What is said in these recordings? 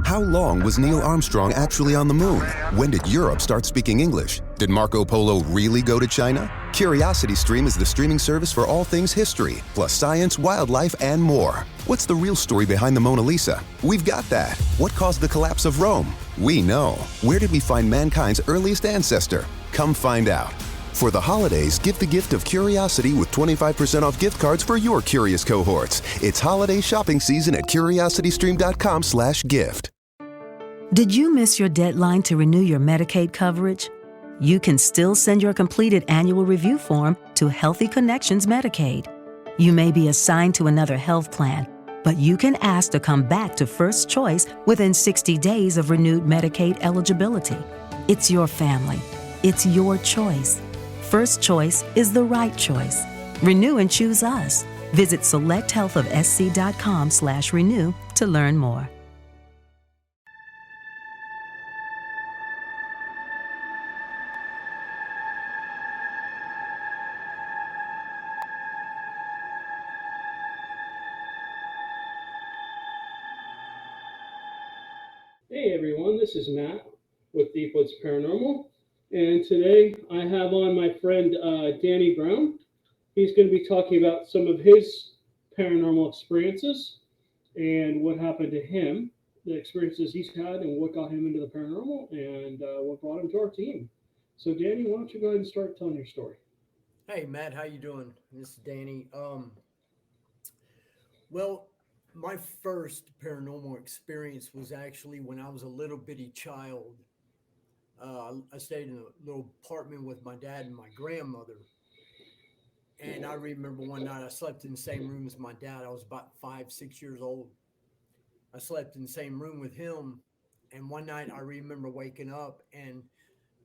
How long was Neil Armstrong actually on the moon? When did Europe start speaking English? Did Marco Polo really go to China? CuriosityStream is the streaming service for all things history, plus science, wildlife, and more. What's the real story behind the Mona Lisa? We've got that. What caused the collapse of Rome? We know. Where did we find mankind's earliest ancestor? Come find out. For the holidays, give the gift of curiosity with 25% off gift cards for your curious cohorts. It's holiday shopping season at curiositystream.com/gift. Did you miss your deadline to renew your Medicaid coverage? You can still send your completed annual review form to Healthy Connections Medicaid. You may be assigned to another health plan, but you can ask to come back to First Choice within 60 days of renewed Medicaid eligibility. It's your family. It's your choice. First Choice is the right choice. Renew and choose us. Visit selecthealthofsc.com/renew to learn more. Hey everyone, this is Matt with Bigfoot's Paranormal, and today I have on my friend Danny Brown. He's going to be talking about some of his paranormal experiences and what happened to him, the experiences he's had, and what got him into the paranormal, and what brought him to our team. So Danny, why don't you go ahead and start telling your story? Hey Matt, how you doing? This is Danny. Well, my first paranormal experience was actually when I was a little bitty child. I stayed in a little apartment with my dad and my grandmother. And I remember one night I slept in the same room as my dad. I was about 5, 6 years old. I slept in the same room with him. And one night I remember waking up and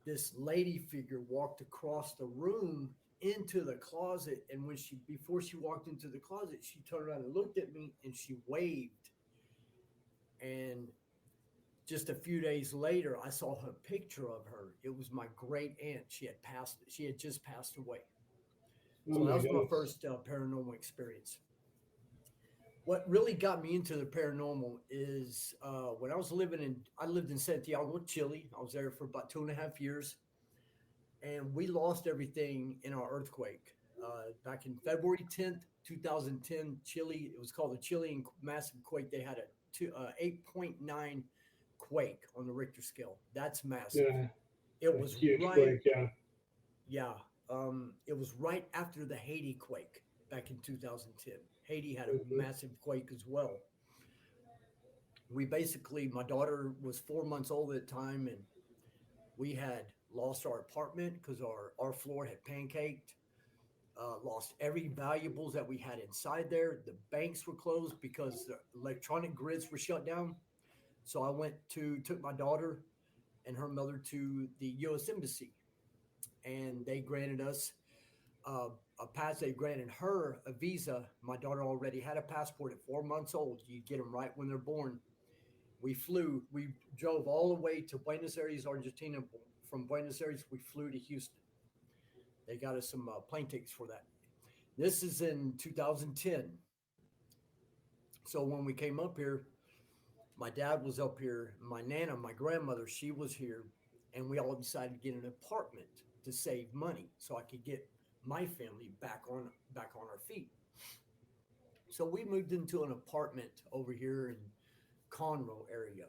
this lady figure walked across the room into the closet, and before she walked into the closet, she turned around and looked at me and she waved. And just a few days later, I saw a picture of her. It was my great aunt. She had just passed away. So that was my first paranormal experience. What really got me into the paranormal is when I lived in Santiago, Chile. I was there for about 2.5 years. And we lost everything in our earthquake back in February 10th, 2010. Chile, it was called the Chilean massive quake. They had a 8.9 quake on the Richter scale. That's massive. Yeah, it was huge right. quake, Yeah. It was right after the Haiti quake back in 2010. Haiti had a massive quake as well. My daughter was 4 months old at the time, and we had lost our apartment because our floor had pancaked, lost every valuables that we had inside there. The banks were closed because the electronic grids were shut down. So I took my daughter and her mother to the U.S. Embassy, and they granted us a pass. They granted her a visa. My daughter already had a passport at 4 months old. You get them right when they're born. We drove all the way to Buenos Aires, Argentina. From Buenos Aires, we flew to Houston. They got us some plane tickets for that. This is in 2010. So when we came up here, my dad was up here. My Nana, my grandmother, she was here. And we all decided to get an apartment to save money so I could get my family back on our feet. So we moved into an apartment over here in Conroe area.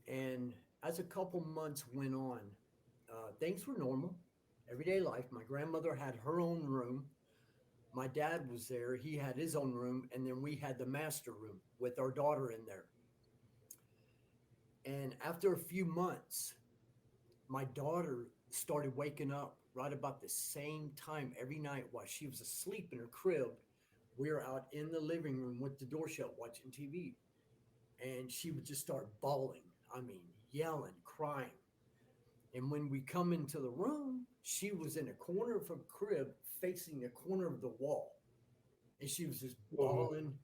And as a couple months went on, things were normal, everyday life. My grandmother had her own room. My dad was there. He had his own room. And then we had the master room with our daughter in there. And after a few months, my daughter started waking up right about the same time every night while she was asleep in her crib. We were out in the living room with the door shut watching TV. And she would just start bawling. I mean, yelling, crying. And when we come into the room, she was in a corner of her crib facing the corner of the wall. And she was just bawling.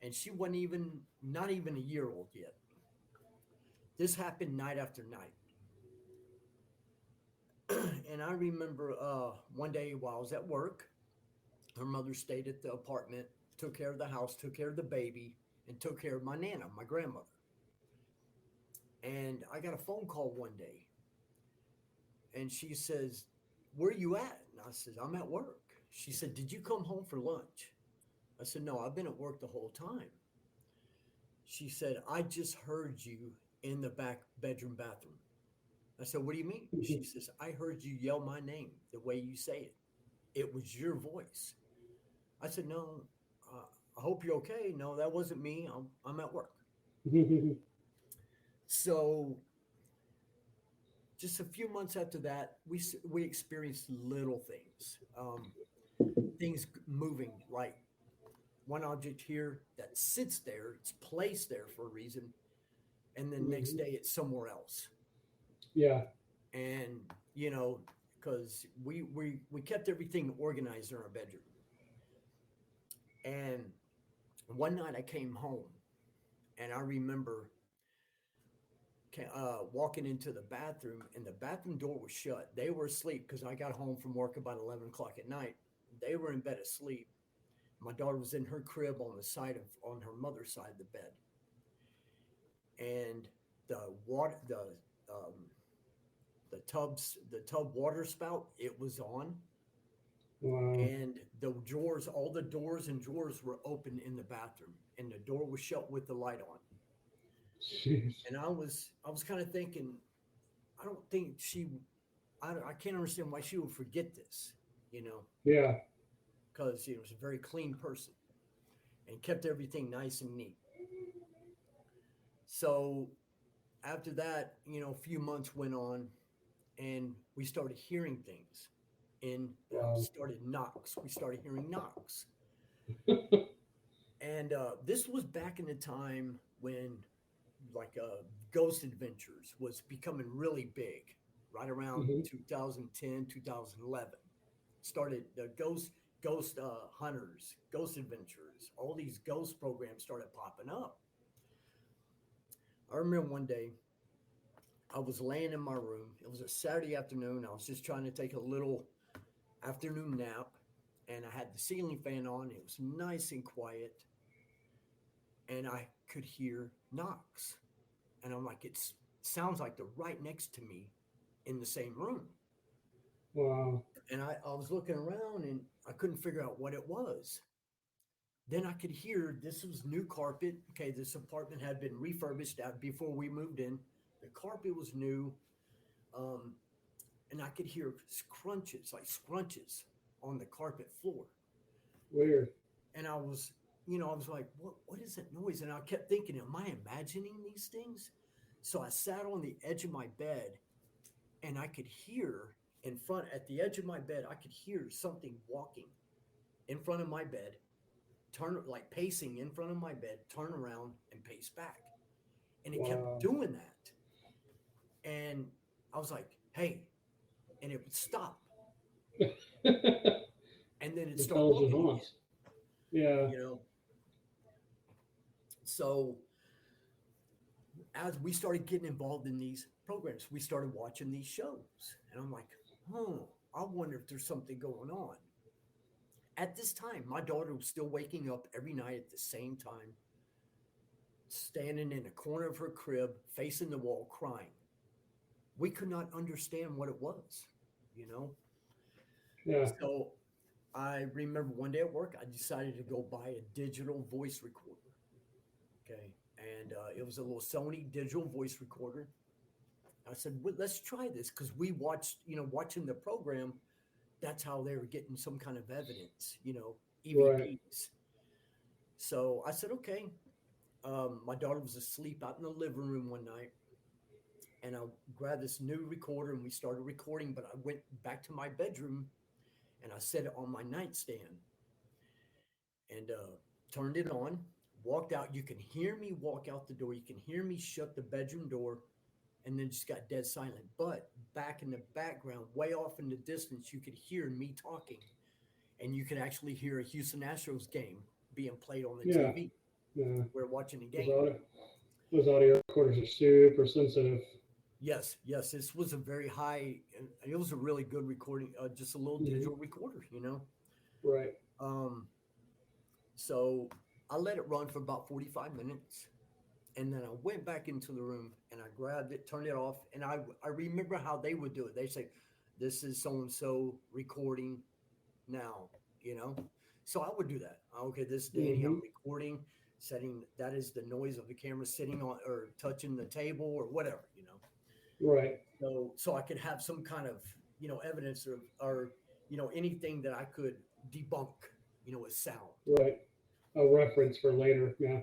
And she wasn't not even a year old yet. This happened night after night. And I remember one day while I was at work, her mother stayed at the apartment, took care of the house, took care of the baby, and took care of my Nana, my grandmother. And I got a phone call one day, and she says, "Where are you at?" And I said, "I'm at work." She said, "Did you come home for lunch?" I said, "No, I've been at work the whole time." She said, "I just heard you in the back bedroom bathroom." I said, "What do you mean?" She says, "I heard you yell my name the way you say it. It was your voice." I said, "No, I hope you're okay. No, that wasn't me. I'm at work." So just a few months after that, we experienced little things, things moving, like one object here that sits there, it's placed there for a reason, and then next day it's somewhere else. Yeah. And because we kept everything organized in our bedroom. And one night I came home, and I remember walking into the bathroom, and the bathroom door was shut. They were asleep because I got home from work about 11 o'clock at night. They were in bed asleep. My daughter was in her crib on her mother's side of the bed, and the water um, the tub water spout, it was on, Wow. and all the doors and drawers were open in the bathroom, and the door was shut with the light on. Jeez. And I was kind of thinking, I don't think I can't understand why she would forget this, you know, Yeah. because she was a very clean person and kept everything nice and neat. So after that, a few months went on, and we started hearing things in the house. Wow. Started knocks. We started hearing knocks, and this was back in the time when, like, Ghost Adventures was becoming really big, right around Hmm. 2010, 2011. Started the ghost hunters, Ghost Adventures, all these ghost programs started popping up. I remember one day I was laying in my room. It was a Saturday afternoon. I was just trying to take a little afternoon nap, and I had the ceiling fan on. It was nice and quiet, and I could hear knocks. And I'm like, it sounds like they're right next to me in the same room. Wow. And I was looking around, and I couldn't figure out what it was. Then I could hear this was new carpet. Okay, this apartment had been refurbished out before we moved in. The carpet was new. Um, and I could hear scrunches, like scrunches on the carpet floor. Weird. And I was like, what is that noise? And I kept thinking, am I imagining these things? So I sat on the edge of my bed, and I could hear at the edge of my bed, I could hear something walking in front of my bed, like pacing in front of my bed, turn around and pace back. And it kept Wow. doing that. And I was like, hey, and it would stop. And then it'd start Intelligent walking again, haunts. Yeah. you know? So as we started getting involved in these programs, we started watching these shows. And I'm like, I wonder if there's something going on. At this time, my daughter was still waking up every night at the same time, standing in a corner of her crib, facing the wall, crying. We could not understand what it was, you know? Yeah. So I remember one day at work, I decided to go buy a digital voice recorder. Okay. And it was a little Sony digital voice recorder. I said, well, let's try this, because we watched, watching the program, that's how they were getting some kind of evidence, Right. EVPs. So I said, okay. My daughter was asleep out in the living room one night, and I grabbed this new recorder, and we started recording. But I went back to my bedroom, and I set it on my nightstand, and turned it on, walked out. You can hear me walk out the door. You can hear me shut the bedroom door, and then just got dead silent. But back in the background, way off in the distance, you could hear me talking, and you could actually hear a Houston Astros game being played on the Yeah. TV. Yeah. We're watching a Those game. audio, those audio recorders are super sensitive. Yes, yes. This was a very high, and it was a really good recording, just a little Hmm. digital recorder. Right. Um, so I let it run for about 45 minutes. And then I went back into the room and I grabbed it, turned it off, and I remember how they would do it. They say, "This is so and so recording now," you know. So I would do that. Okay, this is Danny. Hmm. I'm recording, setting that is the noise of the camera sitting on or touching the table or whatever, you know. Right. So I could have some kind of evidence or anything that I could debunk, with sound. Right. A reference for later. Yeah.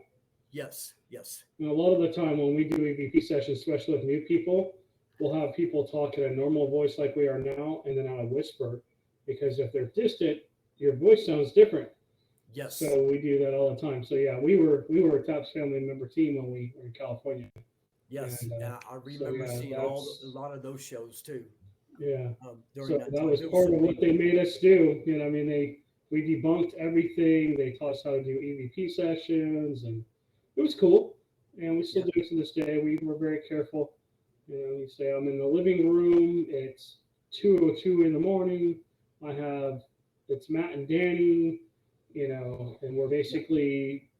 Yes, yes, And a lot of the time when we do EVP sessions, especially with new people, we'll have people talk in a normal voice like we are now, and then on a whisper, because if they're distant, your voice sounds different. yes, So we do that all the time. So yeah, we were a TAPS family member team when we were in California, yes. and I so remember yeah, seeing a that's lot of those shows too yeah. during So that that time. was There was part so of what many. they made us do. I mean, we debunked everything. They taught us how to do EVP sessions, and it was cool. And we still Yeah, do it to this day. We were very careful. You say I'm in the living room. It's 2:02 in the morning. I have it's Matt and Danny. And we're yeah, basically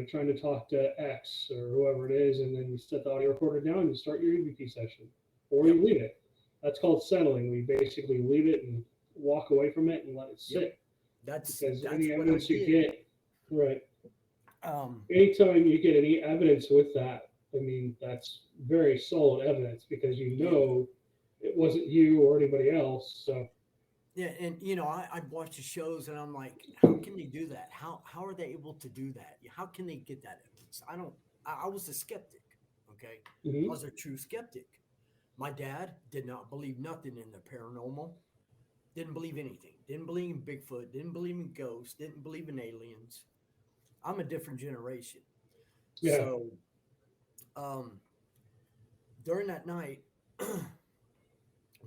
trying to talk to X or whoever it is, and then you set the audio recorder down and you start your EVP session, or yep, you leave it. That's called settling. We basically leave it and walk away from it and let it yep. sit, because That's any what I evidence you did. get, right? Um, Anytime you get any evidence with that, I mean, that's very solid evidence because yeah, it wasn't you or anybody else. So, yeah, and I'd watch the shows and I'm like, how can they do that? How are they able to do that? How can they get that evidence? I don't. I was a skeptic. Okay, I mhm. was a true skeptic. My dad did not believe nothing in the paranormal. Didn't believe anything. Didn't believe in Bigfoot. Didn't believe in ghosts. Didn't believe in aliens. I'm a different generation. Yeah. So um, during that night,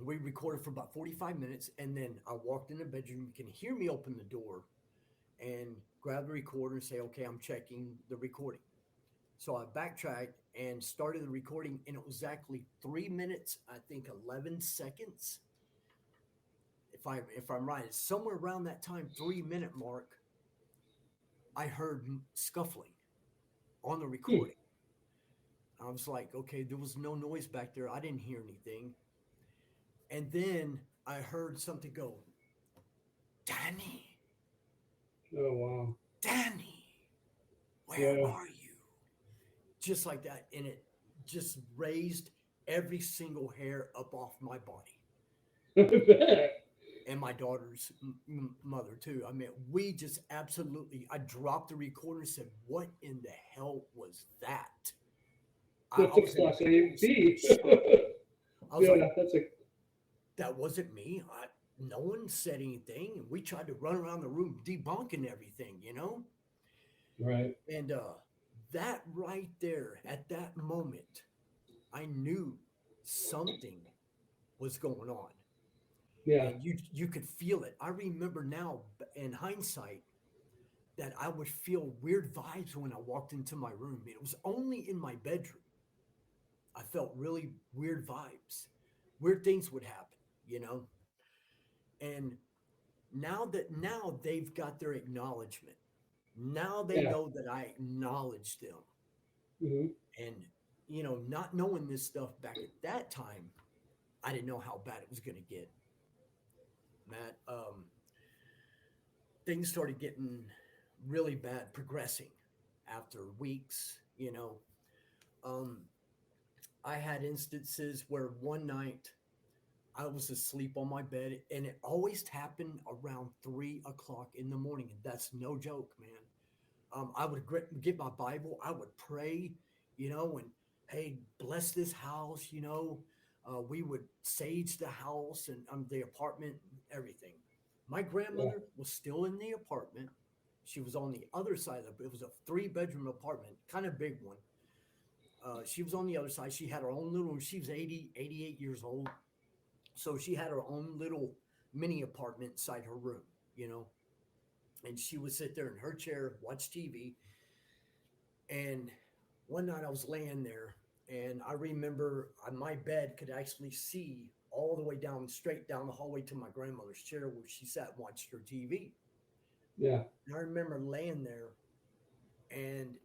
we recorded for about 45 minutes, and then I walked in the bedroom. You can hear me open the door and grab the recorder and say, "Okay, I'm checking the recording." So I backtracked and started the recording, and it was exactly 3 minutes, I think 11 seconds. If I'm right, it's somewhere around that time, 3 minute mark. I heard scuffling on the Hmm. recording. I was like, okay, there was no noise back there. I didn't hear anything. And then I heard something go, "Danny, Oh wow. Danny, where Yeah. are you?" Just like that. And it just raised every single hair up off my body I bet. and my daughter's mother, too. I mean, we just absolutely, I dropped the recorder and said, "What in the hell was that?" I That's a was in class total A B. shock. I was like, Yeah, that's a that wasn't me. No one said anything. And we tried to run around the room debunking everything. right. And that right there at that moment, I knew something was going on. Yeah. And you could feel it. I remember now in hindsight that I would feel weird vibes when I walked into my room. It was only in my bedroom. I felt really weird vibes. Weird things would happen. And now they've got their acknowledgement. Now they Yeah. know that I acknowledged them. Hmm. And not knowing this stuff back at that time, I didn't know how bad it was going to get, Matt. Things started getting really bad, progressing after weeks. Um, I had instances where one night I was asleep on my bed, and it always happened around 3 o'clock in the morning. And that's no joke, man. I would get my Bible. I would pray, and hey, bless this house. We would sage the house and the apartment, everything. My Yeah. grandmother was still in the apartment. She was on the other side of it was a 3 bedroom apartment, kind of big one. She was on the other side. She had her own little, she was 80, 88 years old. So she had her own little mini apartment inside her room, you know, and she would sit there in her chair, watch TV. And one night I was laying there, and I remember my bed could actually see all the way down, straight down the hallway to my grandmother's chair where she sat and watched her TV. Yeah. And I remember laying there, and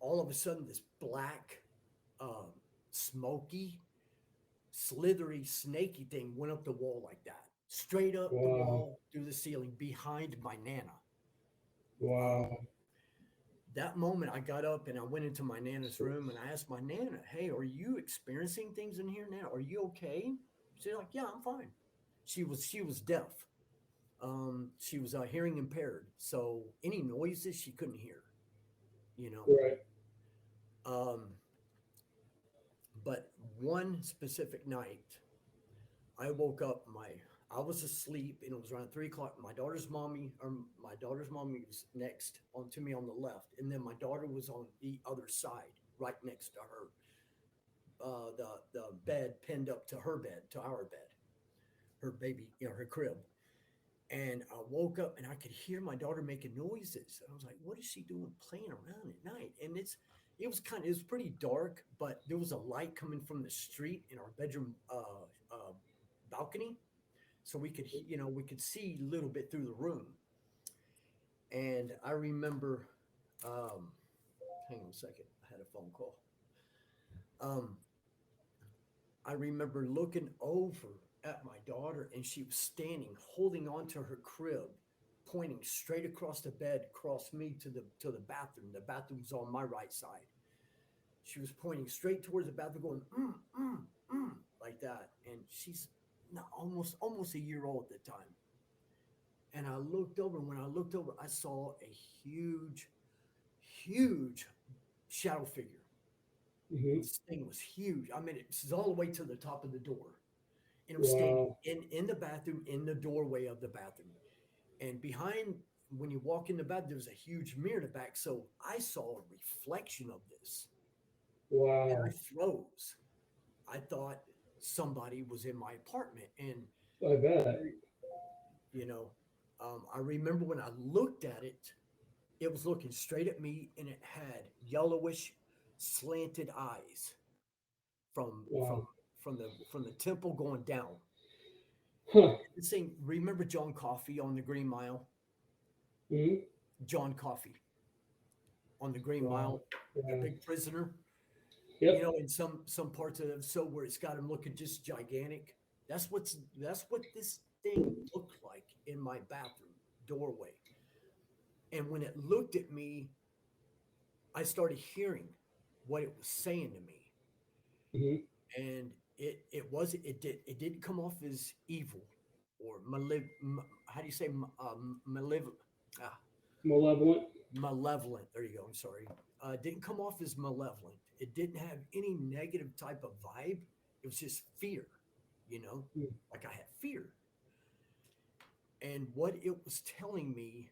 all of a sudden this black, um, smoky, slithery, snaky thing went up the wall like that, straight up the Wow. wall through the ceiling behind my nana. Um, Wow. that moment, I got up and I went into my nana's room and I asked my nana, "Hey, are you experiencing things in here now? Are you okay?" She's like, "Yeah, I'm fine." She was deaf. She was hearing impaired, so any noises she couldn't hear. You know. Right. Um, but one specific night, I woke up. I was asleep, and it was around 3 o'clock. My daughter's mommy was next on to me on the left, and then my daughter was on the other side, right next to her. The bed pinned up to her bed, to our bed, her baby, her crib. And I woke up and I could hear my daughter making noises. And I was like, "What is she doing playing around at night?" And it was pretty dark, but there was a light coming from the street in our bedroom balcony, so we could see a little bit through the room. And I remember, um, hang on a second, I had a phone call. Um, I remember looking over at my daughter, and she was standing, holding onto her crib, pointing straight across the bed, across me to the bathroom. The bathroom was on my right side. She was pointing straight towards the bathroom, going like that. And she's not, almost a year old at the time. And I looked over, and when I looked over, I saw a huge, huge shadow figure. Hmm. This thing was huge. I mean, it was all the way to the top of the door. And it was standing Wow. in the bathroom, in the doorway of the bathroom. And behind, when you walk in the bathroom, there was a huge mirror in the back. So I saw a reflection of this, and I Wow. froze. I thought somebody was in my apartment. And, I bet. you know, I remember when I looked at it, it was looking straight at me, and it had yellowish, slanted eyes from from Wow. from the temple going down. Huh. This thing, remember John Coffey on the Green Mile? Hmm. John Coffey on the Green Wow. Mile, the Yeah. big prisoner. Yep. In some parts of the episode where it's got him looking just gigantic. That's what this thing looked like in my bathroom doorway. And when it looked at me, I started hearing what it was saying to me. Hmm. And it didn't come off as evil or how do you say ah, Malevolent. malevolent. There you go. I'm sorry. It didn't come off as malevolent. It didn't have any negative type of vibe. It was just fear, you know, like I had fear. And what it was telling me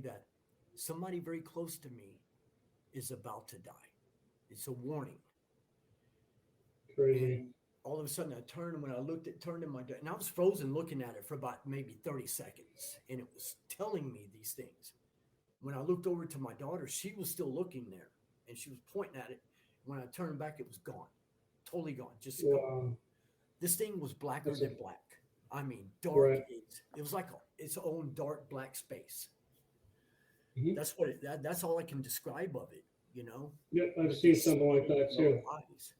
that somebody very close to me is about to die. It's a warning. Crazy. And all of a sudden I turned, and when I turned in and I was frozen looking at it for about maybe 30 seconds. And it was telling me these things. When I looked over to my daughter, she was still looking there, and she was pointing at it. When I turned back, it was gone, totally gone, just gone. Wow. This thing was blacker That's a than black. I mean, dark. right. It was like its own dark black space. Hmm. That's all I can describe of it, Yep. I've with seen these something like slanted that yellow too. eyes.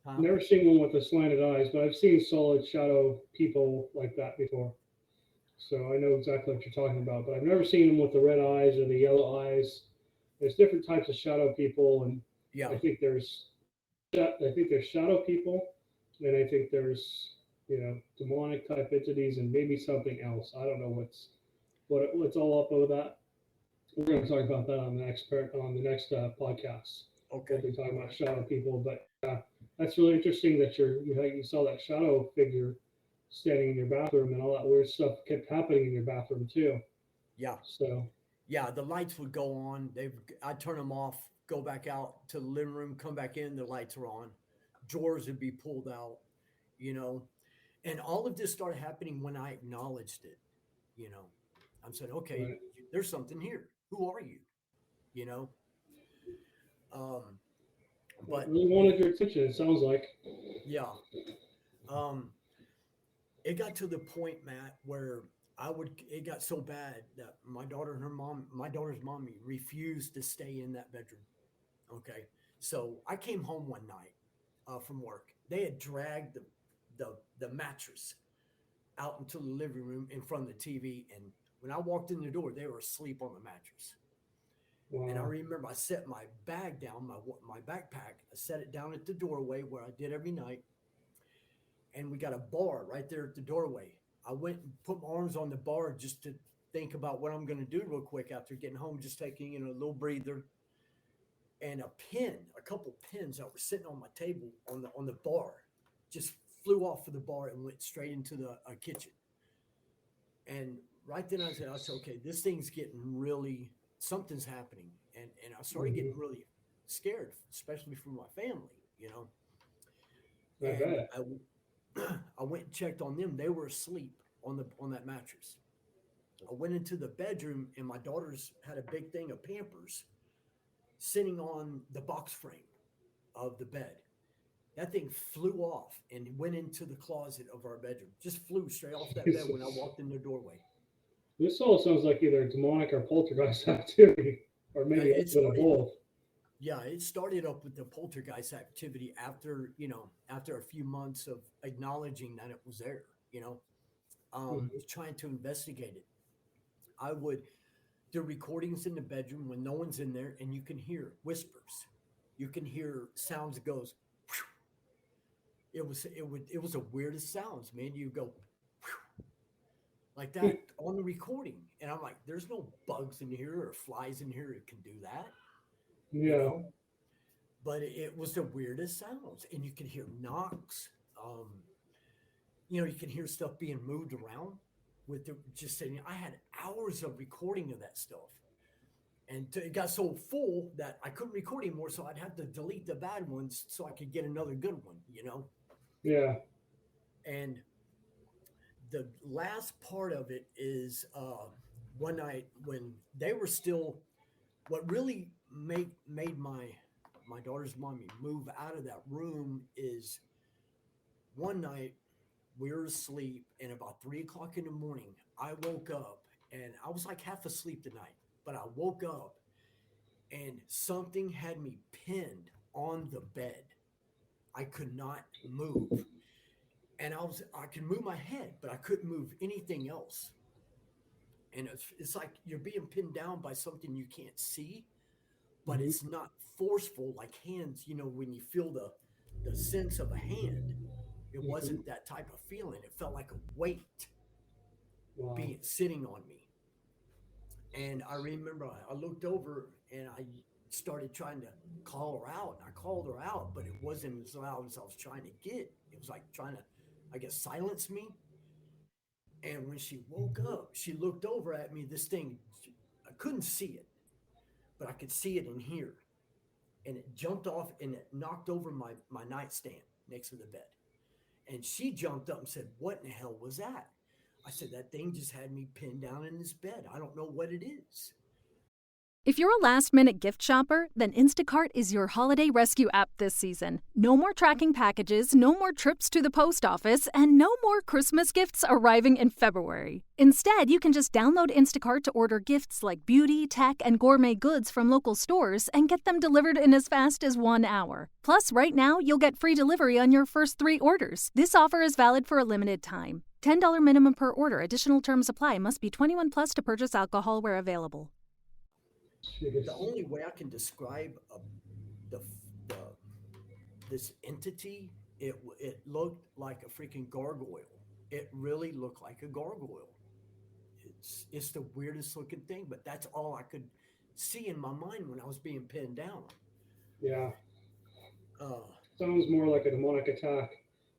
Huh? Never seen one with the slanted eyes, but I've seen solid shadow people like that before. So I know exactly what you're talking about. But I've never seen them with the red eyes or the yellow eyes. There's different types of shadow people, and Yeah. I think there's shadow people, and I think there's demonic type entities and maybe something else. I don't know what's all up with that. We're going to talk about that on the next podcast. We'll Okay. be talking All about right. shadow people, but that's really interesting that you saw that shadow figure standing in your bathroom and all that weird stuff kept happening in your bathroom too. Yeah. So Yeah. The lights would go on. I'd turn them off, go back out to the living room, come back in. The lights are on. Drawers would be pulled out. You know, and all of this started happening when I acknowledged it. You know, I'm saying, okay, right, there's something here. Who are you? You know, um, well, it but really wanted your attention. It sounds like. yeah, um, it got to the point, Matt, where It got so bad that my daughter's mommy refused to stay in that bedroom. Okay. So I came home one night from work. They had dragged the mattress out into the living room in front of the TV. And when I walked in the door, they were asleep on the mattress. And I Wow. remember I set my bag down, my backpack. I set it down at the doorway where I did every night. And we got a bar right there at the doorway. I went and put my arms on the bar just to think about what I'm going to do real quick after getting home, just taking, a little breather. And a couple pins that were sitting on my table on the bar, just flew off of the bar and went straight into the kitchen. And right then I said, okay, this thing's getting really, something's happening. And I started getting Mhm. really scared, especially for my family. I And bet. I went and checked on them. They were asleep on that mattress. I went into the bedroom and my daughter's had a big thing of Pampers sitting on the box frame of the bed. That thing flew off and went into the closet of our bedroom. Just flew straight off that bed when I Jesus. walked in the doorway. This all sounds like either demonic or poltergeist activity, or maybe a It little bit of started, both. yeah, it started up with the poltergeist activity after a few months of acknowledging that it was there, Mhm. trying to investigate it. I would do recordings in the bedroom when no one's in there, and you can hear whispers. You can hear sounds that goes. It was the weirdest sounds, man. You go like that on the recording, and I'm like, there's no bugs in here or flies in here that can do that, you Yeah. know. But it was the weirdest sounds, and you can hear knocks. Um, you can hear stuff being moved around with just saying. I had hours of recording of that stuff, and it got so full that I couldn't record anymore. So I'd have to delete the bad ones so I could get another good one. Yeah. And the last part of it is one night when they were still. What really made my daughter's mommy move out of that room is one night we were asleep, and about 3 o'clock in the morning I woke up, and I was like half asleep tonight, but I woke up and something had me pinned on the bed. I could not move, and I could move my head, but I couldn't move anything else. And it's like you're being pinned down by something you can't see, but Mhm. it's not forceful like hands. When you feel the sense of a hand, it Mhm. wasn't that type of feeling. It felt like a weight Wow. being sitting on me. And I remember I looked over and I started trying to call her out. And I called her out, but it wasn't as loud as I was trying to get. It was like trying to, I guess, silence me. And when she woke up, she looked over at me. This thing, I couldn't see it, but I could see it in here. And it jumped off and it knocked over my nightstand next to the bed. And she jumped up and said, "What in the hell was that?" I said, "That thing just had me pinned down in this bed. I don't know what it is." If you're a last-minute gift shopper, then Instacart is your holiday rescue app this season. No more tracking packages, no more trips to the post office, and no more Christmas gifts arriving in February. Instead, you can just download Instacart to order gifts like beauty, tech, and gourmet goods from local stores and get them delivered in as fast as 1 hour. Plus, right now, you'll get free delivery on your first 3 orders. This offer is valid for a limited time. $10 minimum per order. Additional terms apply. Must be 21 plus to purchase alcohol where available. The Jeez. only way I can describe the, the this entity, it looked like a freaking gargoyle. It really looked like a gargoyle. It's the weirdest looking thing, but that's all I could see in my mind when I was being pinned down. Yeah. Uh, Sounds more like a demonic attack.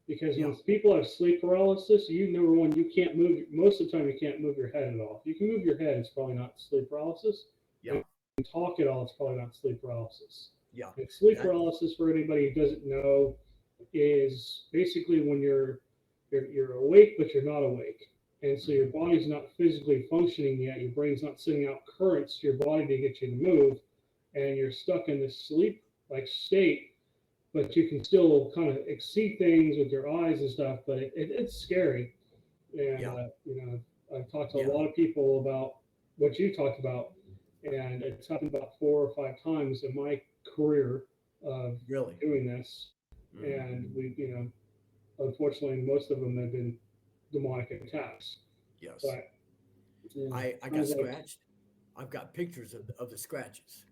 Because yeah, when people have sleep paralysis, number one, you can't move. Most of the time, you can't move your head at all. If you can move your head, it's probably not sleep paralysis. yeah, And if you can talk at all, it's probably not sleep paralysis. yeah. And sleep That paralysis, for anybody who doesn't know, is basically when you're awake but you're not awake, and so your body's not physically functioning yet. Your brain's not sending out currents to your body to get you to move, and you're stuck in this sleep like state, but you can still kind of see things with your eyes and stuff. But it's scary, and yeah, I've talked to a Yeah, lot of people about what you talked about, and it's happened about 4 or 5 times in my career of really. doing this. Hmm. And unfortunately, most of them have been demonic attacks. Yes. But yeah, I got sounds like scratched. I've got pictures of the scratches.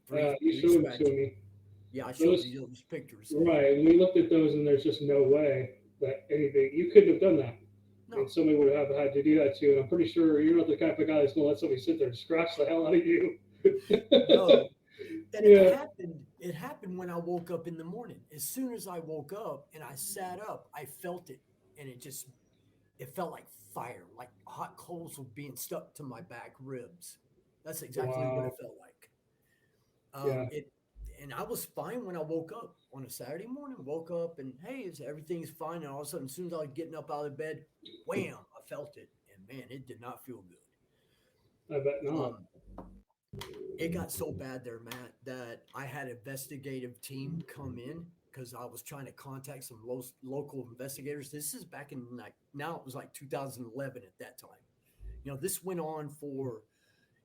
Three you three showed them to scratches. me. Yeah, I showed Those you those pictures. right. We looked at those, and there's just no way that anything you couldn't have done that. And No, somebody would have had to do that to you. And I'm pretty sure you're not the type of guy that's going to let somebody sit there and scratch the hell out of you. no. And it Yeah. happened. It happened when I woke up in the morning. As soon as I woke up and I sat up, I felt it, and it felt like fire, like hot coals were being stuck to my back ribs. That's exactly what it Wow. felt like. Yeah. It and I was fine when I woke up on a Saturday morning. Woke up and hey, everything's fine. And all of a sudden, as soon as I was getting up out of bed, wham! I felt it, and man, it did not feel I bet good. not. It got so bad there, Matt, that I had an investigative team come in because I was trying to contact some local investigators. This is back in like now it was like 2011 at that time. This went on for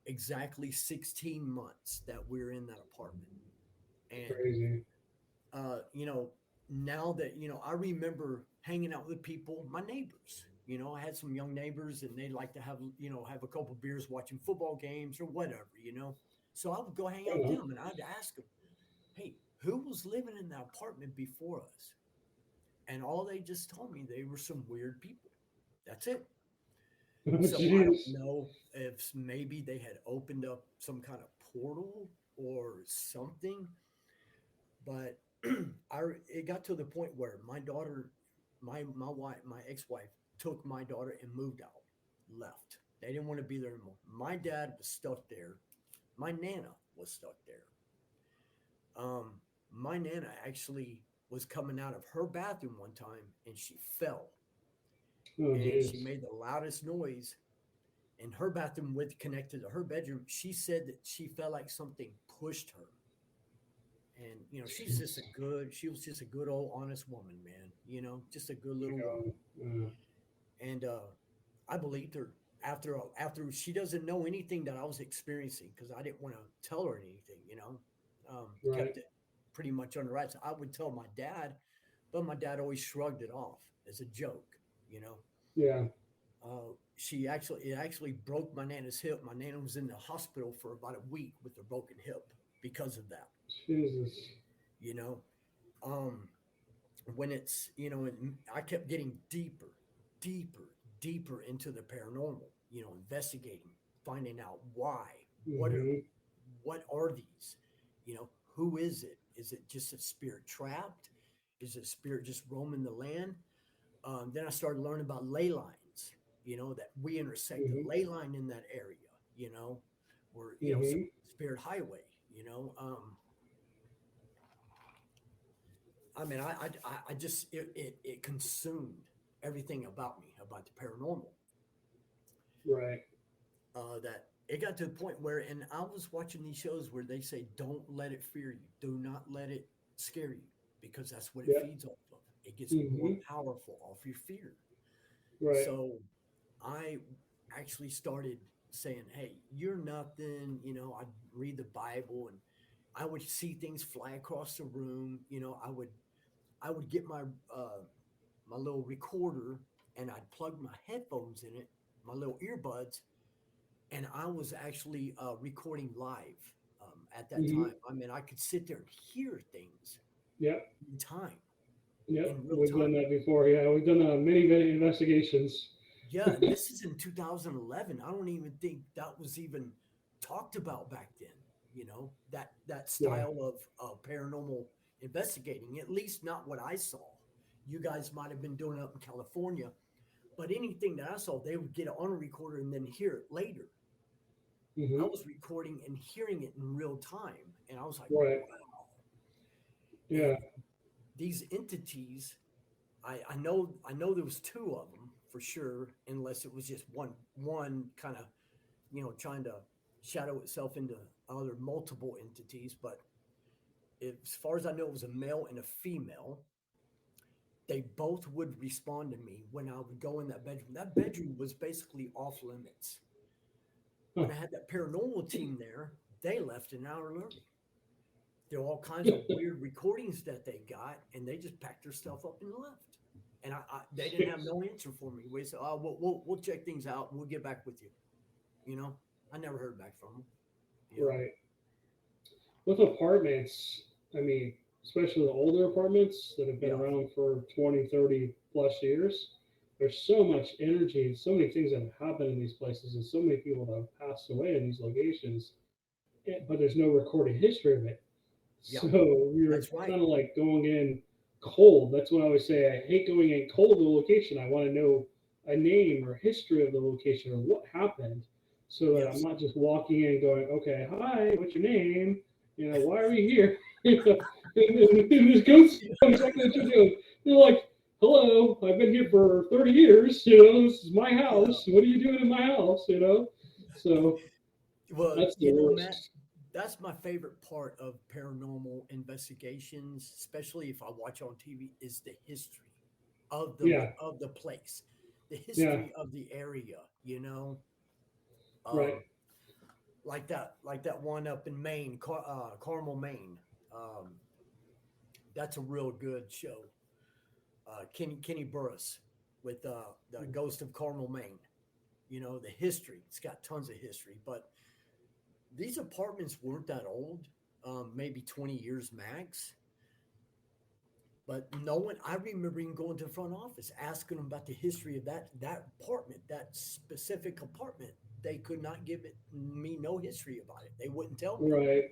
exactly 16 months that we are in that apartment. And Crazy. you know, now that I remember hanging out with people, my neighbors. I had some young neighbors, and they like to have a couple beers watching football games or whatever. So I would go hang out with Uh-huh. them, and I'd ask them, "Hey, who was living in that apartment before us?" And all they just told me they were some weird people. That's it. Oh, So I don't jeez. know if maybe they had opened up some kind of portal or something, but it got to the point where my daughter, my wife, my ex-wife took my daughter and moved out, left. They didn't want to be there anymore. My dad was stuck there. My nana was stuck there. Um, my nana actually was coming out of her bathroom one time and she fell Oh, and she jeez. made the loudest noise in her bathroom with connected to her bedroom. She said that she felt like something pushed her. And Jeez. she was just a good old honest woman, man. Just a good little woman. Uh, And I believed her after she doesn't know anything that I was experiencing because I didn't want to tell her anything. right. Kept it pretty much on the right. So I would tell my dad, but my dad always shrugged it off as a joke. You know, Yeah. it actually broke my nana's hip. My nana was in the hospital for about a week with a broken hip because of that. Jesus. You know, um, when and I kept getting deeper, deeper, deeper into the paranormal. Investigating, finding out why. What are Hmm. what are these? Who is it? Is it just a spirit trapped? Is it spirit just roaming the land? Then I started learning about ley lines. That we intersect the Hmm. ley line in that area. Where some Hmm. spirit highway. You know, I mean, I just it consumed everything about me about the paranormal. Right. That it got to the point where, and I was watching these shows where they say, "Don't let it fear you. Do not let it scare you, because that's what it Yep. feeds off of. It gets more Hmm. powerful off your fear." Right. So I actually started saying, "Hey, you're nothing." I'd read the Bible, and I would see things fly across the room. I would get my little recorder and I'd plug my headphones in it, my little earbuds, and I was actually recording live at that Hmm. time. I mean, I could sit there and hear things Yep. in time, Yep. in real We've done time. that before. Yeah. We've done many, many investigations. Yeah, and this is in 2011. I don't even think that was even talked about back then. That Yeah. style of paranormal investigating, at least not what I saw. You guys might have been doing it up in California, but anything that I saw, they would get it on a recorder and then hear it later. I Hmm. was recording and hearing it in real time, and I was like, Right. wow. Yeah. And these entities, I know there was two of them for sure, unless it was just one kind of trying to shadow itself into other multiple entities. But as far as I know, it was a male and a female, they both would respond to me when I would go in that bedroom. That bedroom was basically off limits. When Huh. I had that paranormal team there, they left an hour early. There are all kinds of weird recordings that they got, and they just packed their stuff up and left. And they didn't have no answer for me. We said, "Oh, we'll check things out. We'll get back with you." You know, I never heard back from them. You know, Right. With apartments, I mean, especially the older apartments that have been yeah, around for 20, 30 plus years, there's so much energy and so many things that have happened in these places and so many people that have passed away in these locations, but there's no recorded history of it. yeah, So you're that's right. kind of like going in cold. That's what I always say. I hate going in cold to a location. I want to know a name or history of the location or what happened so that I'm Yes. not just walking in going, okay, hi, what's your name? Why are we here? And this ghost know exactly what you're doing. They're like, hello, I've been here for 30 years. This is my Yeah. house. What are you doing in my house? So Well, that's the Matt, worst. that's my favorite part of paranormal investigations, especially if I watch on TV, is the history Yeah, of the place, the yeah, history of the area. right. Um, like that one up in Maine, Carmel, Maine. Um, that's a real good show. Kenny Burris with the Ghost of Carmel, Maine. The history. It's got tons of history, but these apartments weren't that old, maybe 20 years max. But no one, I remember even going to the front office, asking them about the history of that apartment, that specific apartment. They could not give me no history about it. They wouldn't tell me. Right,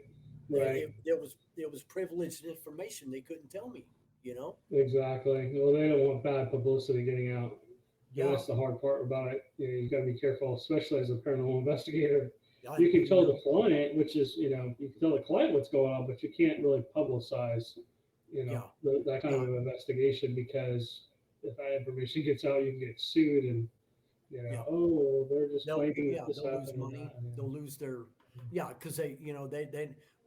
right, There was privileged information they couldn't tell me. You know? exactly. Well, they don't want bad publicity getting out, and Yeah, that's the hard part about it. You got to be careful, especially as a paranormal investigator. I, You can you tell know, the client, which is, you can tell the client what's going on, but you can't really publicize, yeah, that kind of yeah, an investigation because if that information gets out, you can get sued and, yeah. oh, well, they're just claiming that Yeah, this they'll lose happened and money. that. They'll lose their, yeah, because they.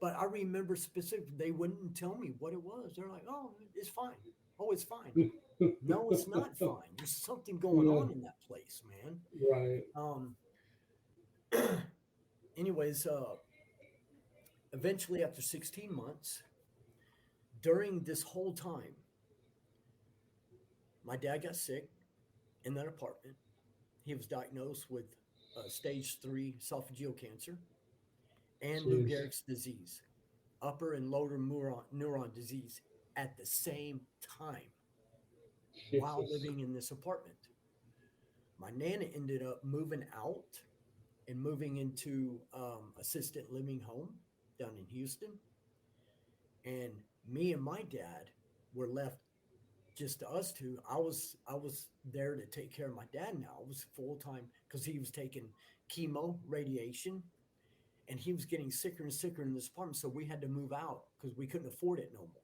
But I remember specifically, they wouldn't tell me what it was. They're like, "Oh, it's fine. Oh, it's fine." No, it's not fine. There's something going Yeah, on in that place, man. right. Um. Anyways, eventually, after 16 months, during this whole time, my dad got sick in that apartment. He was diagnosed with stage 3 esophageal cancer and Lou Jeez. Gehrig's disease, upper and lower neuron disease, at the same time while Jesus. living in this apartment. My nana ended up moving out and moving into assisted living home down in Houston, and me and my dad were left just to us two. I was there to take care of my dad now. I was full time because he was taking chemo, radiation, and he was getting sicker and sicker in this apartment. So we had to move out because we couldn't afford it no more.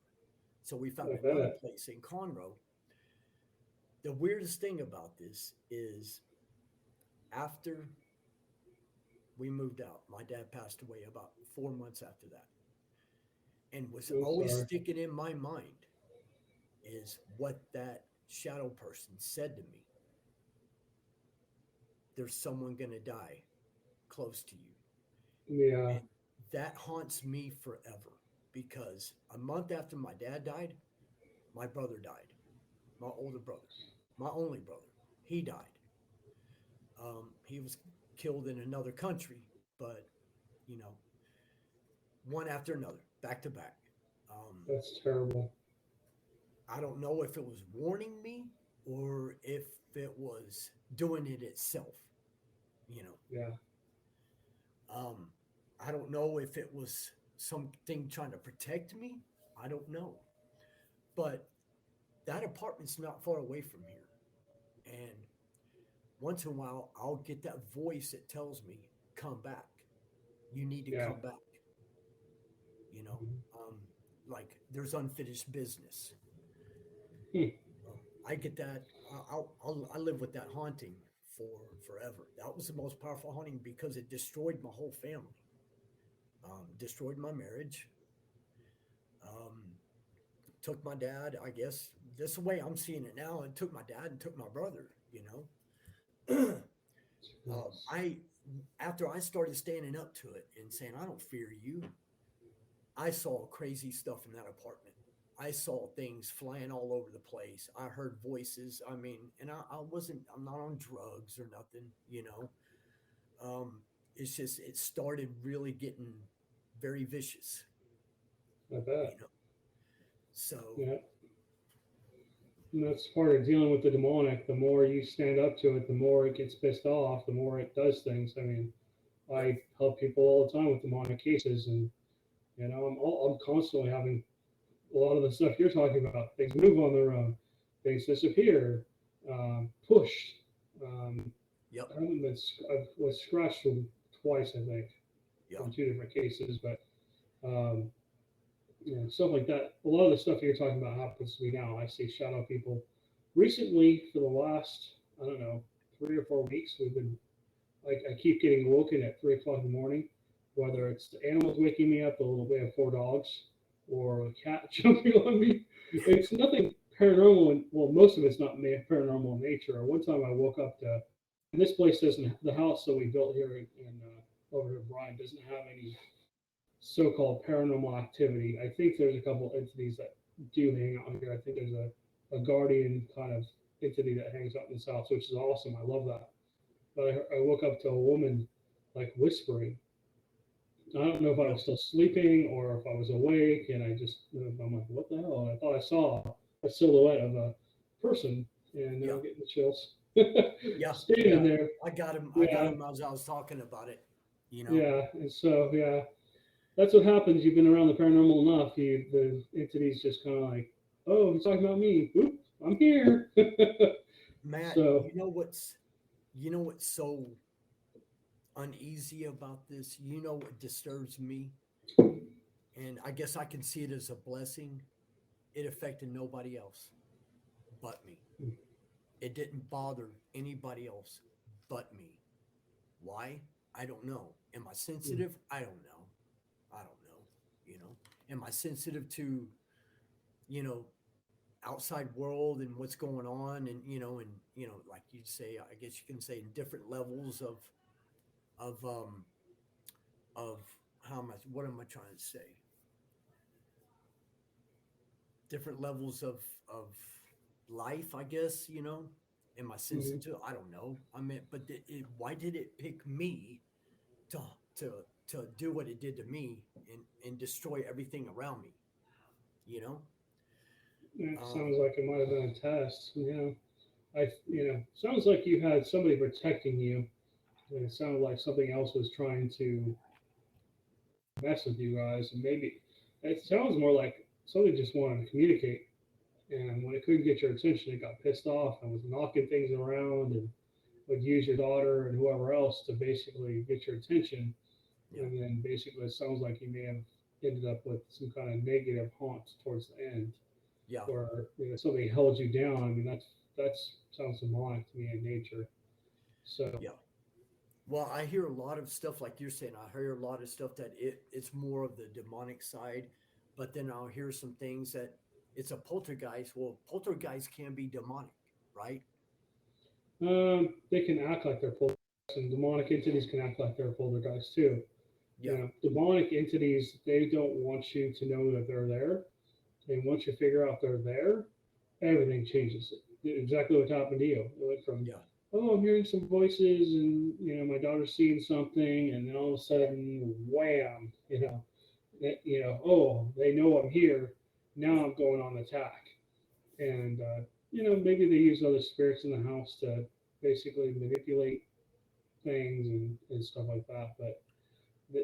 So we found I another bet. place in Conroe. The weirdest thing about this is after we moved out, my dad passed away about 4 months after that. And what's I'm always sorry. sticking in my mind is what that shadow person said to me. There's someone going to die close to you. Yeah. And that haunts me forever because a month after my dad died, my brother died, my older brother, my only brother. He died. He was killed in another country, but you know, one after another, back to back. Um, That's terrible. I don't know if it was warning me or if it was doing it itself. You know, Yeah. um, I don't know if it was something trying to protect me. I don't know, but that apartment's not far away from here, and once in a while, I'll get that voice that tells me, "Come back. You need to Yeah. come back." You know, Mhm. um, like there's unfinished business. Hmm. I get that. I live with that haunting for forever. That was the most powerful haunting because it destroyed my whole family, destroyed my marriage, um, took my dad, I guess, this is the way I'm seeing it now. It took my dad and took my brother, you know. I After I started standing up to it and saying, I don't fear you, I saw crazy stuff in that apartment. I saw things flying all over the place. I heard voices. I mean, and I'm not on drugs or nothing, you know. It's just, it started really getting very vicious, I you bet. know. So, Yeah. And that's part of dealing with the demonic. The more you stand up to it, the more it gets pissed off, the more it does things. I mean, yep, I help people all the time with demonic cases, and I'm constantly having a lot of the stuff you're talking about. Things move on their own, things disappear, pushed. Um, yep, I was scratched from twice, I think, yep, from two different cases, but um, stuff like that. A lot of the stuff you're talking about happens to me now. I see shadow people. Recently, for the last, I don't know, 3 or 4 weeks, we've been like, I keep getting woken at 3 o'clock in the morning, whether it's the animals waking me up, a little bit of 4 dogs, or a cat jumping on me. It's nothing paranormal, and well, most of it's not paranormal in nature. One time I woke up to, and this place doesn't, the house that we built here in over here, Brian, doesn't have any so-called paranormal activity. I think there's a couple entities that do hang out here. I think there's a guardian kind of entity that hangs out in this house, which is awesome. I love that. But I woke up to a woman like whispering. I don't know if I yep, was still sleeping or if I was awake, and I'm like, what the hell? And I thought I saw a silhouette of a person, and now I'm yep, getting the chills. yeah, Standing yeah. there, I got him. I got yeah, him as I was talking about it, you know. yeah. And so, yeah, that's what happens. You've been around the paranormal enough. The entities just kind of like, oh, he's talking about me. Oop, I'm here. Matt, So, you know what's so uneasy about this? You know what disturbs me? And I guess I can see it as a blessing. It affected nobody else but me. It didn't bother anybody else but me. Why? I don't know. Am I sensitive? I don't know. I don't know. You know, am I sensitive to, you know, outside world and what's going on, and like you say, I guess you can say in different levels of of how much, what am I trying to say? Different levels of life, I guess, you know. Am I mhm. sensitive? I don't know. I mean, but why did it pick me to to to do what it did to me and destroy everything around me? You know. It Um, sounds like it might have been a test. Sounds like you had somebody protecting you, and it sounded like something else was trying to mess with you guys, and maybe it sounds more like somebody just wanted to communicate, and when it couldn't get your attention, it got pissed off and was knocking things around and would use your daughter and whoever else to basically get your attention, yeah, and then basically it sounds like you may have ended up with some kind of negative haunt towards the end, yeah, where something held you down. I mean, that's sounds demonic to me in nature. So yeah. Well, I hear a lot of stuff like you're saying. I hear a lot of stuff that it's more of the demonic side, but then I'll hear some things that it's a poltergeist. Well, poltergeist can be demonic, right? they can act like they're poltergeists, and demonic entities can act like they're poltergeists too. Yeah, Demonic entities, they don't want you to know that they're there, and once you figure out they're there, everything changes. Exactly what happened to you. It went from, yeah, oh, I'm hearing some voices, and my daughter's seeing something, and then all of a sudden, wham, oh, they know I'm here. Now yeah. I'm going on attack, and maybe they use other spirits in the house to basically manipulate things and stuff like that. But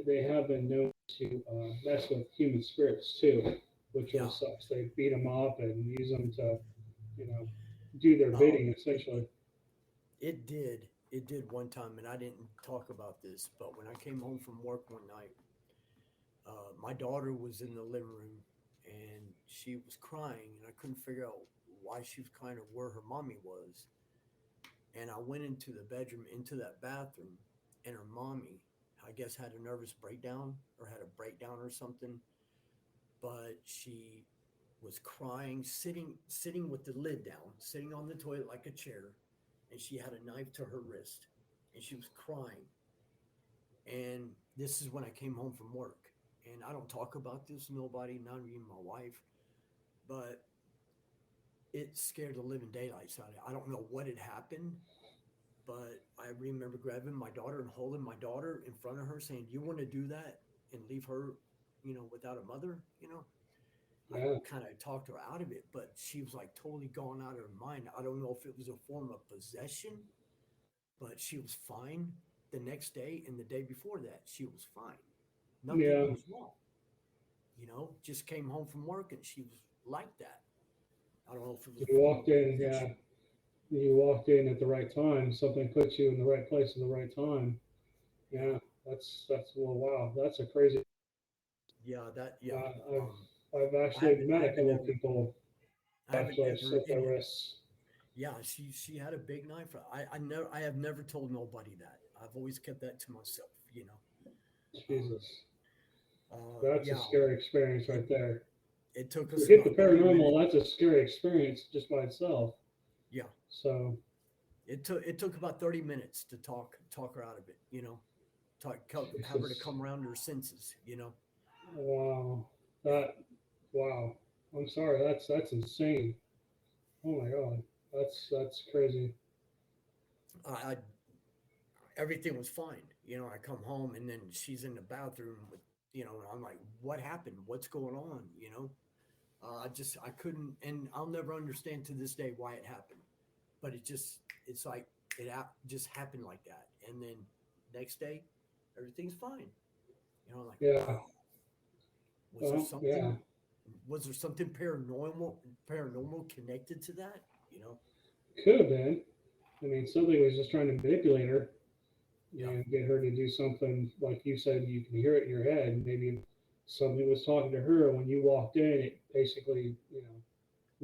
they have been known to mess with human spirits too, which really Yeah. sucks. They beat them up and use them to, you know, do their Um, bidding it, essentially. it did. It did one time, and I didn't talk about this, but when I came home from work one night, my daughter was in the living room and she was crying, and I couldn't figure out why she was crying or where her mommy was. And I went into the bedroom, into that bathroom, and her mommy, I guess, had a nervous breakdown or had a breakdown or something. But she was crying, sitting with the lid down, sitting on the toilet like a chair, and she had a knife to her wrist, and she was crying. And this is when I came home from work. And I don't talk about this to nobody, not even my wife, but it scared the living daylights out of me. I don't know what had happened, but I remember grabbing my daughter and holding my daughter in front of her saying, "You want to do that and leave her, without a mother?" I Yeah. kind of talked her out of it, but she was like totally gone out of her mind. I don't know if it was a form of possession, but she was fine the next day, and the day before that, she was fine. Nothing Yeah. was wrong. Just came home from work and she was like that. I don't know if it was You a form walked of in, yeah. possession. You walked in at the right time. Something put you in the right place at the right time. Yeah, Yeah. That's well, wow. That's a crazy. yeah, Uh, I've Um, I've I actually haven't, I met a haven't couple of ever, people I haven't actually ever slit their in, wrists. yeah, she had a big knife. I have never told nobody that. I've always kept that to myself. Um, Jesus, that's a yeah, scary experience it right there. it took To us get the about 30 paranormal, minutes. that's a scary experience just by itself. Yeah, So, it took about 30 minutes to talk her out of it. Have her to Jesus, come around to her senses. wow, Yeah. that, wow. I'm sorry, that's insane. Oh my God, that's crazy. I everything was fine. I come home and then she's in the bathroom and I'm like, what happened? What's going on? I couldn't, and I'll never understand to this day why it happened. But it's like just happened like that. And then next day, everything's fine. Like, Yeah, wow, was there well, yeah, something, was there something paranormal connected to that? You know? could have been. I mean, somebody was just trying to manipulate her Yeah. and get her to do something like you said. You can hear it in your head. Maybe somebody was talking to her when you walked in. It basically,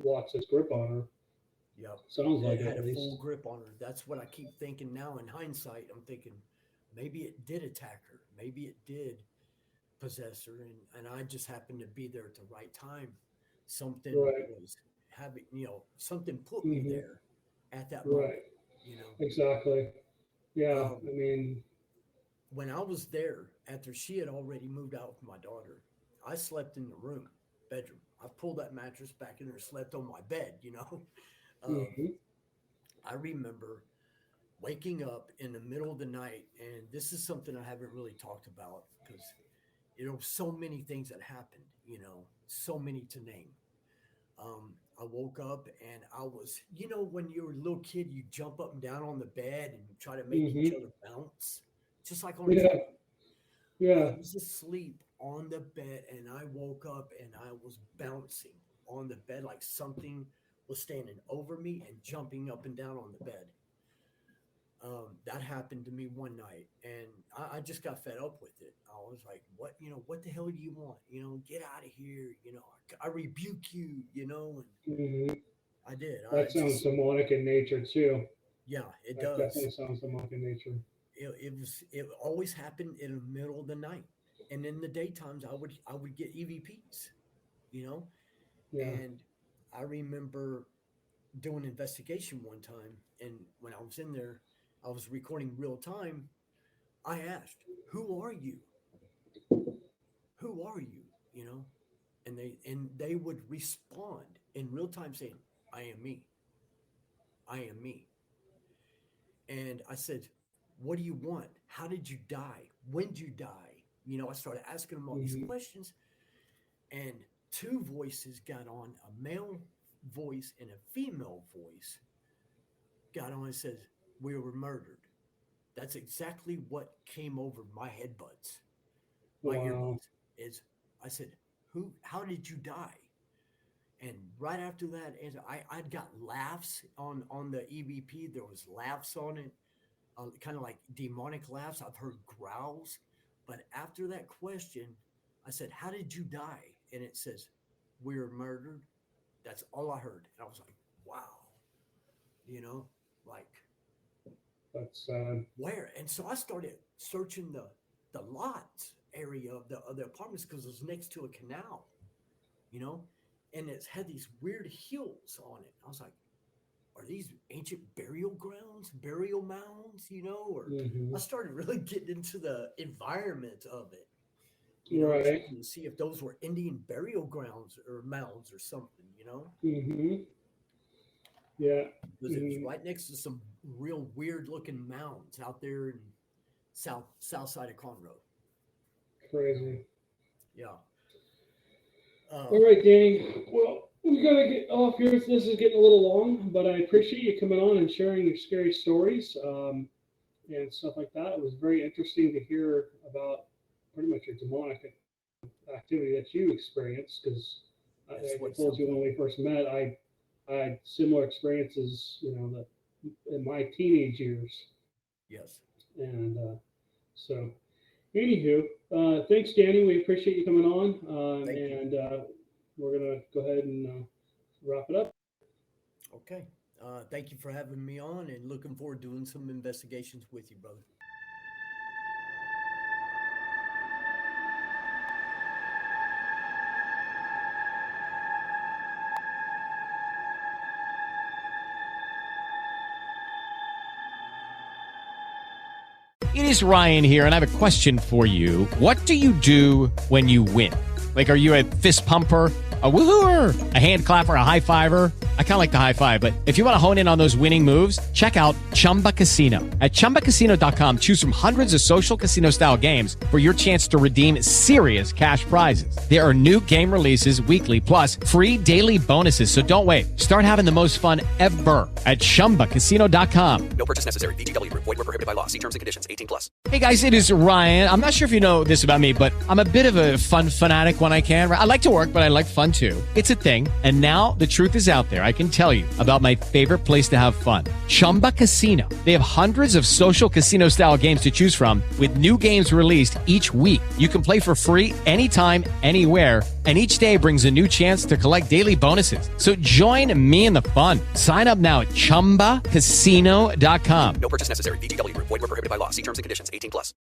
lost its grip on her. Yep. Sounds It like it had at a full least. grip on her. That's what I keep thinking now in hindsight. I'm thinking maybe it did attack her. Maybe it did possess her. And I just happened to be there at the right time. Something Right. was something put me Hmm. there at that moment. Right. You know, Exactly. Yeah. um, I mean, when I was there after she had already moved out with my daughter, I slept in the bedroom. I pulled that mattress back in there, slept on my bed. Um, hmm I remember waking up in the middle of the night, and this is something I haven't really talked about because so many things that happened, so many to name. I woke up and I was, when you're a little kid, you jump up and down on the bed and you try to make each hmm other bounce, just like on a Yeah. trampoline. I Yeah. was asleep on the bed and I woke up and I was bouncing on the bed like something was standing over me and jumping up and down on the bed. That happened to me one night, and I just got fed up with it. I was like, what the hell do you want? Get out of here. I rebuke you, hmm and I did. I That sounds just, demonic in nature too. yeah, it That does. definitely sounds demonic in nature. It always happened in the middle of the night. And in the daytimes, I would get EVPs, you know, Yeah. and I remember doing an investigation one time, and when I was in there, I was recording real time. I asked, "Who are you? Who are you?" You know, and they would respond in real time saying, "I am me. I am me." And I said, "What do you want? How did you die? When did you die?" I started asking them all these hmm questions, and two voices got on, a male voice and a female voice got on and says, "We were murdered." That's exactly what came over my headbuds, my Wow. earbuds. Is I said, "Who? How did you die?" And right after that answer, I'd got laughs on the EVP. There was laughs on it, kind of like demonic laughs. I've heard growls, but after that question, I said, "How did you die?" And it says, "We were murdered." That's all I heard, and I was like, "Wow," you know, like That's sad. where? And so I started searching the lot area of the apartments because it was next to a canal, you know. and it's had these weird hills on it. I was like, are these ancient burial grounds, burial mounds, or I started really getting into the environment of it. Right. To see if those were Indian burial grounds or mounds or something, Yeah. Because it was right next to some real weird looking mounds out there in south side of Conroe. Crazy. Yeah. All right, Danny. Well, we got to get off here. This is getting a little long, but I appreciate you coming on and sharing your scary stories and stuff like that. It was very interesting to hear about pretty much your demonic activity that you experienced, because I told you when we first met, I had similar experiences, in my teenage years. Yes. And so, anywho, thanks, Danny. We appreciate you coming on. And we're going to go ahead and wrap it up. Okay. Thank you for having me on, and looking forward to doing some investigations with you, brother. It is Ryan here, and I have a question for you. What do you do when you win? Like, are you a fist pumper, a woohooer, a hand clapper, a high fiver? I kind of like the high five, but if you want to hone in on those winning moves, check out Chumba Casino. At ChumbaCasino.com, choose from hundreds of social casino-style games for your chance to redeem serious cash prizes. There are new game releases weekly, plus free daily bonuses. So don't wait. Start having the most fun ever at ChumbaCasino.com. No purchase necessary. VGW. Void were prohibited by law. See terms and conditions. 18+. Hey guys, it is Ryan. I'm not sure if you know this about me, but I'm a bit of a fun fanatic when I can. I like to work, but I like fun too. It's a thing. And now the truth is out there. I can tell you about my favorite place to have fun. Chumba Casino. They have hundreds of social casino style games to choose from, with new games released each week. You can play for free anytime, anywhere, and each day brings a new chance to collect daily bonuses. So join me in the fun. Sign up now at ChumbaCasino.com. No purchase necessary. VGW. Void were prohibited by law. See terms and conditions. 18+.